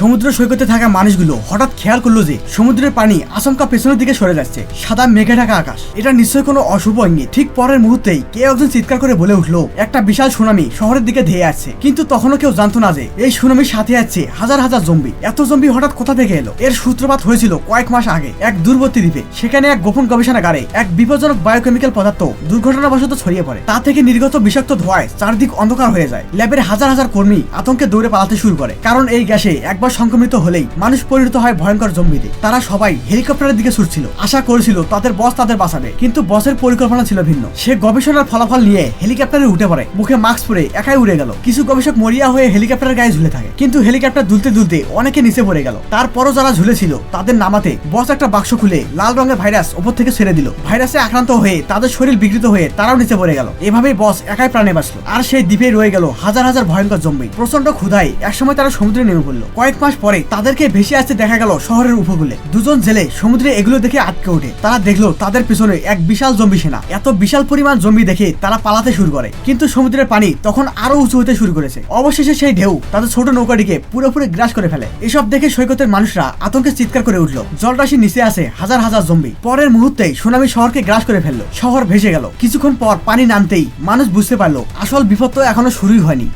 সমুদ্র সৈকতে থাকা মানুষগুলো হঠাৎ খেয়াল করলো যে সমুদ্রের পানি আচমকা পেছনের দিকে সরে যাচ্ছে। সাদা মেঘে ঢাকা আকাশ, এটা নিশ্চয়ই কোনো অশুভ ইঙ্গিত। ঠিক পরের মুহূর্তেই কেউ একজন চিৎকার করে বলে উঠলো, একটা বিশাল সুনামি শহরের দিকে ধেয়ে আসছে। কিন্তু তখনও কেউ জানতো না যে এই সুনামির সাথে আছে হাজার হাজার জম্বি। এত জম্বি হঠাৎ কোথা থেকে এলো? এর সূত্রপাত হয়েছিল কয়েক মাস আগে এক দূরবর্তী দ্বীপে। সেখানে এক গোপন গবেষণাগারে এক বিপজ্জনক বায়োকেমিক্যাল পদার্থ দুর্ঘটনাবশত ছড়িয়ে পড়ে। তা থেকে নির্গত বিষাক্ত ধোঁয়ায় চারদিক অন্ধকার হয়ে যায়। ল্যাবের হাজার হাজার কর্মী আতঙ্কে দৌড়ে পালাতে শুরু করে, কারণ এই গ্যাসে একবার সংক্রমিত হলেই মানুষ পরিণত হয় ভয়ঙ্কর জম্বিতে। তারা সবাই হেলিকপ্টারের দিকে ছুটছিল, আশা করেছিল তাদের বস তাদের বাঁচাবে। কিন্তু বসের পরিকল্পনা ছিল ভিন্ন। সে গবেষণার ফলাফল নিয়ে হেলিকপ্টারে উঠে পড়ে, মুখে মাস্ক পরে একাই উড়ে গেল। কিছু গবেষক মরিয়া হয়ে হেলিকপ্টারের গায়ে ঝুলে থাকে, কিন্তু হেলিকপ্টার দুলতে দুলতে অনেকে নিচে পড়ে গেল। তারপরও যারা ঝুলেছিল তাদের নামাতে বস একটা বাক্স খুলে লাল রঙের ভাইরাস ওপর থেকে ছেড়ে দিল। ভাইরাসে আক্রান্ত হয়ে তাদের শরীর বিকৃত হয়ে তারাও নিচে পড়ে গেল। এভাবেই বস একাই প্রাণে বাঁচল, আর সেই দ্বীপে রয়ে গেল হাজার হাজার ভয়ঙ্কর জম্বি। প্রচন্ড ক্ষুধায় একসময় তারা সমুদ্রে নেমে পড়লো। কয়েক মাস পরে তাদেরকে ভেসে আসতে দেখা গেল শহরের উপকূলে। দুজন জেলে সমুদ্রে এগুলো দেখে আটকে ওঠে। তারা দেখলো তাদের পিছনে এক বিশাল জম্বি সেনা। এত বিশাল পরিমাণ জম্বি দেখে তারা পালাতে শুরু করে, কিন্তু সমুদ্রের পানি তখন আরো উঁচু হতে শুরু করেছে। অবশেষে সেই ঢেউ তাদের ছোট নৌকাটিকে পুরোপুরি গ্রাস করে ফেলে। এসব দেখে সৈকতের মানুষরা আতঙ্কে চিৎকার করে উঠলো। জলরাশি নিচে আসে হাজার হাজার জম্বি। পরের মুহূর্তেই সুনামি শহরকে গ্রাস করে ফেললো। শহর ভেসে গেল। কিছুক্ষণ পর পানি নামতেই মানুষ বুঝতে পারলো আসল বিপদ তো এখনো শুরুই হয়নি।